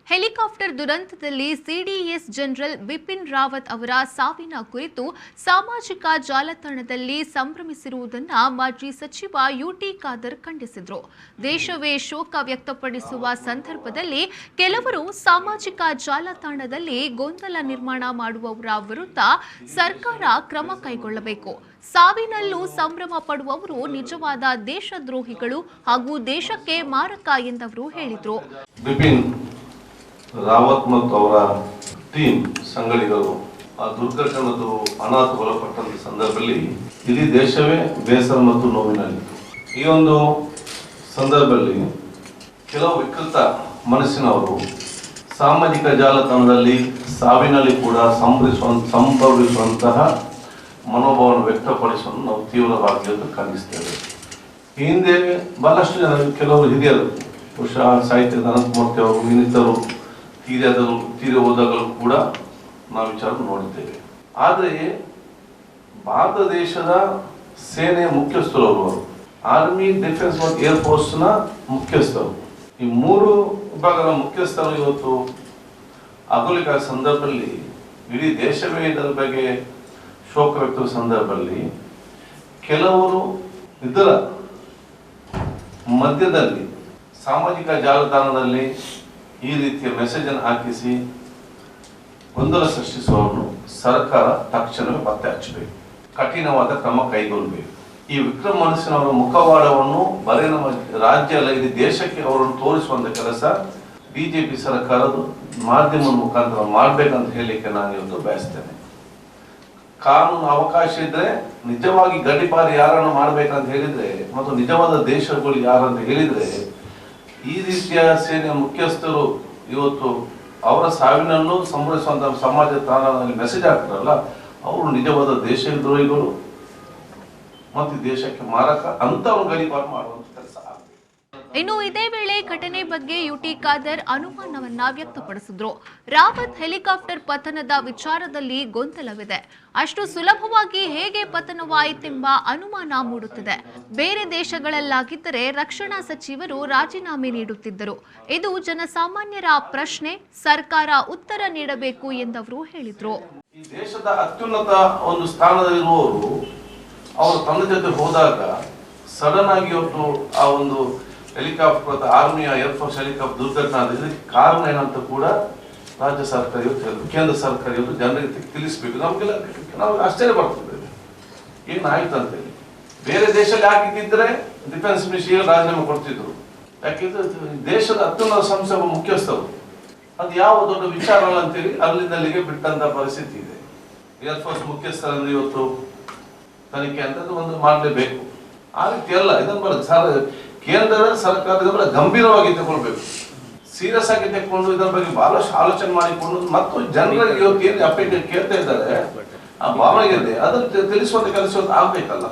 Helicopter ದುರಂತದಲ್ಲಿ CDS general Bipin Rawat ಅವರ ಸಾವಿನ ಕುರಿತು ಸಾಮಾಜಿಕ ಜಾಲತಾಣದಲ್ಲಿ ಸಂಭ್ರಮಿಸಿರುವುದನ್ನು ಮಾಜಿ ಸಚಿವ ಯುಟಿ ಖಾದರ್ ಖಂಡಿಸಿದರು. ದೇಶವೇ ಶೋಕ ವ್ಯಕ್ತಪಡಿಸುವ ಸಂದರ್ಭದಲ್ಲಿ ಕೆಲವರು ಸಾಮಾಜಿಕ ಜಾಲತಾಣದಲ್ಲಿ ಗೊಂದಲ ನಿರ್ಮಾಣ ಮಾಡುವವರ ವಿರುದ್ಧ ಸರ್ಕಾರ ಕ್ರಮ ಕೈಗೊಳ್ಳಬೇಕು. ಸಾವಿನಲ್ಲೂ ಸಂಭ್ರಮ ಪಡುವವರು ನಿಜವಾದ ದೇಶದ್ರೋಹಿಗಳು ಹಾಗೂ ದೇಶಕ್ಕೆ ಮಾರಕ ಎಂದವರು ಹೇಳಿದರು. ರಾವತ್ ಮತ್ತು ಅವರ ಟೀಮ್ ಸಂಗಡಿಗರು ಆ ದುರ್ಘಟನೆದು ಅನಾಹುತಗೊಳಪಟ್ಟಂತ ಸಂದರ್ಭದಲ್ಲಿ ಇಡೀ ದೇಶವೇ ಬೇಸರ ಮತ್ತು ನೋವಿನಲ್ಲಿತ್ತು. ಈ ಒಂದು ಸಂದರ್ಭದಲ್ಲಿ ಕೆಲವು ವಿಕೃತ ಮನಸ್ಸಿನವರು ಸಾಮಾಜಿಕ ಜಾಲತಾಣದಲ್ಲಿ ಸಾವಿನಲ್ಲಿ ಕೂಡ ಸಂಭವಿಸುವಂತಹ ಮನೋಭಾವವನ್ನು ವ್ಯಕ್ತಪಡಿಸುವುದು ನಾವು ತೀವ್ರವಾಗಿ ಖಂಡಿಸ್ತೇವೆ. ಹಿಂದೆ ಬಹಳಷ್ಟು ಜನ ಕೆಲವರು ಹಿರಿಯರು ಬಹುಶಃ ಸಾಹಿತ್ಯದ ಅನಂತಮೂರ್ತಿ ಅವರು ಇನ್ನಿತರು ತೀರ ಹೋದಾಗಲೂ ಕೂಡ ನಾವು ವಿಚಾರ ನೋಡಿದ್ದೇವೆ. ಆದರೆ ಭಾರತ ದೇಶದ ಸೇನೆಯ ಮುಖ್ಯಸ್ಥರು ಅವರು, ಆರ್ಮಿ, ಡಿಫೆನ್ಸ್ ಮತ್ತು ಏರ್ ಫೋರ್ಸ್ ನ ಮುಖ್ಯಸ್ಥರು, ಈ ಮೂರು ವಿಭಾಗದ ಮುಖ್ಯಸ್ಥರು ಇವತ್ತು ಅಗಲಿಕ ಸಂದರ್ಭದಲ್ಲಿ ಇಡೀ ದೇಶವೇ ಇದರ ಬಗ್ಗೆ ಶೋಕ ವ್ಯಕ್ತ ಸಂದರ್ಭದಲ್ಲಿ ಕೆಲವರು ಇದರ ಮಧ್ಯದಲ್ಲಿ ಸಾಮಾಜಿಕ ಜಾಲತಾಣದಲ್ಲಿ ಈ ರೀತಿಯ ಮೆಸೇಜ್ ಅನ್ನು ಹಾಕಿಸಿ ಗೊಂದಲ ಸೃಷ್ಟಿಸುವವರನ್ನು ಸರ್ಕಾರ ತಕ್ಷಣವೇ ಪತ್ತೆ ಹಚ್ಚಬೇಕು, ಕಠಿಣವಾದ ಕ್ರಮ ಕೈಗೊಳ್ಳಬೇಕು. ಈ ವಿಕ್ರಮ ಮನಸ್ಸಿನವರ ಮುಖವಾಡವನ್ನು ಬರೀ ನಮ್ಮ ರಾಜ್ಯ ಅಲ್ಲ ಇಡೀ ದೇಶಕ್ಕೆ ಅವರನ್ನು ತೋರಿಸುವಂತ ಕೆಲಸ ಬಿಜೆಪಿ ಸರ್ಕಾರದ ಮಾಧ್ಯಮದ ಮುಖಾಂತರ ಮಾಡ್ಬೇಕಂತ ಹೇಳಲಿಕ್ಕೆ ನಾನು ಇವತ್ತು ಬಯಸ್ತೇನೆ. ಕಾನೂನು ಅವಕಾಶ ಇದ್ರೆ ನಿಜವಾಗಿ ಗಡಿಪಾರಿ ಯಾರನ್ನು ಮಾಡ್ಬೇಕಂತ ಹೇಳಿದ್ರೆ ಮತ್ತು ನಿಜವಾದ ದೇಶಗಳು ಯಾರಂತ ಹೇಳಿದ್ರೆ ಈ ರೀತಿಯ ಸೇನೆಯ ಮುಖ್ಯಸ್ಥರು ಇವತ್ತು ಅವರ ಸಾವಿನನ್ನು ಸಂಭವಿಸುವಂತಹ ಸಮಾಜ ತಾಣದಲ್ಲಿ ಮೆಸೇಜ್ ಹಾಕ್ತಾರಲ್ಲ, ಅವರು ನಿಜವಾದ ದೇಶದ್ರೋಹಿಗಳು ಮತ್ತು ದೇಶಕ್ಕೆ ಮಾರಕ ಅಂತ ಗಡಿಪಾರು ಮಾಡುವಂತ ಕೆಲಸ ಆಗಬೇಕು. ಇನ್ನು ಇದೇ ವೇಳೆ ಘಟನೆ ಬಗ್ಗೆ ಯುಟಿ ಖಾದರ್ ಅನುಮಾನವನ್ನ ವ್ಯಕ್ತಪಡಿಸಿದ್ರು. ರಾವತ್ ಹೆಲಿಕಾಪ್ಟರ್ ಪತನದ ವಿಚಾರದಲ್ಲಿ ಗೊಂದಲವಿದೆ. ಅಷ್ಟು ಸುಲಭವಾಗಿ ಹೇಗೆ ಪತನವಾಯಿತೆಂಬ ಅನುಮಾನ ಮೂಡುತ್ತಿದೆ. ಬೇರೆ ದೇಶಗಳಲ್ಲಾಗಿದ್ದರೆ ರಕ್ಷಣಾ ಸಚಿವರು ರಾಜೀನಾಮೆ ನೀಡುತ್ತಿದ್ದರು. ಇದು ಜನಸಾಮಾನ್ಯರ ಪ್ರಶ್ನೆ, ಸರ್ಕಾರ ಉತ್ತರ ನೀಡಬೇಕು ಎಂದವರು ಹೇಳಿದ್ರು. ಈ ದೇಶದ ಅತ್ಯುನ್ನತ ಒಂದು ಸ್ಥಾನದಲ್ಲಿರುವವರು ಅವರು ತನ್ನ ಜೊತೆ ಹೋದಾಗ ಸಡನ್ ಆಗಿ ಇವತ್ತು ಆ ಒಂದು ಹೆಲಿಕಾಪ್ಟರ್ ಆರ್ಮಿಯ ಏರ್ ಫೋರ್ಸ್ ಹೆಲಿಕಾಪ್ಟರ್ ದುರ್ಘಟನೆ ಆದ ಇದಕ್ಕೆ ಕಾರಣ ಏನಂತ ಕೂಡ ರಾಜ್ಯ ಸರ್ಕಾರ ಇವತ್ತು ಕೇಂದ್ರ ಸರ್ಕಾರ ಇವತ್ತು ಜನರಿಗೆ ತಿಳಿಸಬೇಕು. ನಮಗೆಲ್ಲ ನಾವು ಆಶ್ಚರ್ಯ ಪಡ್ತಿದ್ದೇವೆ ಏನಾಯ್ತು ಅಂತ ಹೇಳಿ. ಬೇರೆ ದೇಶದಲ್ಲಿ ಹಾಕಿದ್ದಿದ್ರೆ ಡಿಫೆನ್ಸ್ ಮಿನಿಸ್ಟ್ರಿ ರಾಜೀನಾಮೆ ಕೊಡ್ತಿದ್ರು. ಯಾಕೆಂದ್ರೆ ದೇಶದ ಅತ್ಯುನ್ನತ ಸಂಸ್ಥೆ ಮುಖ್ಯಸ್ಥರು ಅದು ಯಾವ ದೊಡ್ಡ ವಿಚಾರ ಅಲ್ಲ ಅಂತೇಳಿ ಅಲ್ಲಿಂದಲ್ಲಿಗೆ ಬಿಟ್ಟಂತ ಪರಿಸ್ಥಿತಿ ಇದೆ. ಏರ್ ಫೋರ್ಸ್ ಮುಖ್ಯಸ್ಥರನ್ನು ಇವತ್ತು ತನಿಖೆ ಅಂತ ಒಂದು ಮಾಡಲೇಬೇಕು. ಆ ರೀತಿ ಅಲ್ಲ, ಇದನ್ನು ಕೇಂದ್ರ ಸರ್ಕಾರದ ಗಂಭೀರವಾಗಿ ತಗೊಳ್ಬೇಕು, ಸೀರಿಯಸ್ ಆಗಿ ತಕೊಂಡು ಇದರ ಬಗ್ಗೆ ಬಹಳಷ್ಟು ಆಲೋಚನೆ ಮಾಡಿಕೊಂಡು ಮತ್ತು ಜನರಿಗೆ ಇವತ್ತು ಏನು ಅಪೇಕ್ಷೆ ಕೇಳ್ತಾ ಇದ್ದಾರೆ ಆ ಭಾವನೆ ಇದೆ ಅದನ್ನು ತಿಳಿಸುವಂತ ಕೆಲಸ ಆಗ್ಬೇಕಲ್ಲ.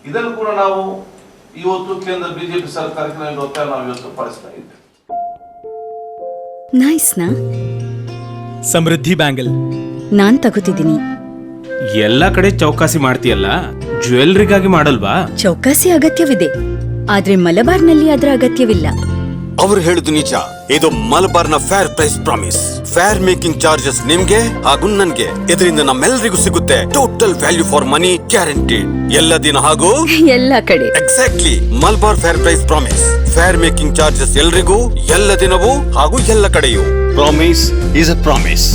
ಇದನ್ನು ಕೂಡ ನಾವು ಇವತ್ತು ಕೇಂದ್ರ ಬಿಜೆಪಿ ಸರ್ಕಾರಕ್ಕೆ ನಾವು ಇವತ್ತು ಪಡಿಸ್ತಾ ಇದ್ದೇವೆ. ಸಮೃದ್ಧಿ ಬ್ಯಾಂಗಲ್ ನಾನ್ ತಗೋತಿದ್ದೀನಿ. ಎಲ್ಲ ಕಡೆ ಚೌಕಾಸಿ ಮಾಡ್ತೀಯಲ್ಲ, ಜ್ಯುವೆಲ್ರಿಗಾಗಿ ಮಾಡಲ್ವಾ? ಚೌಕಾಸಿ ಅಗತ್ಯವಿದೆ, ಆದ್ರೆ ಮಲಬಾರ್ನಲ್ಲಿ ಅದರ ಅಗತ್ಯವಿಲ್ಲ. ಅವರು ಹೇಳುದು ನಿಜ. ಇದು ಮಲಬಾರ್ನ fair price promise. Fair making charges ನಿಮ್ಗೆ ಹಾಗೂ ನನ್ಗೆ. ಇದರಿಂದ ನಮ್ಮೆಲ್ಲರಿಗೂ ಸಿಗುತ್ತೆ total value for money guaranteed. ಎಲ್ಲ ದಿನ ಹಾಗೂ ಎಲ್ಲ ಕಡೆ. Exactly. Malabar fair price promise. Fair making charges ಎಲ್ರಿಗೂ, ಎಲ್ಲ ದಿನವೂ ಹಾಗೂ ಎಲ್ಲ ಕಡೆಯೂ. Promise is a promise.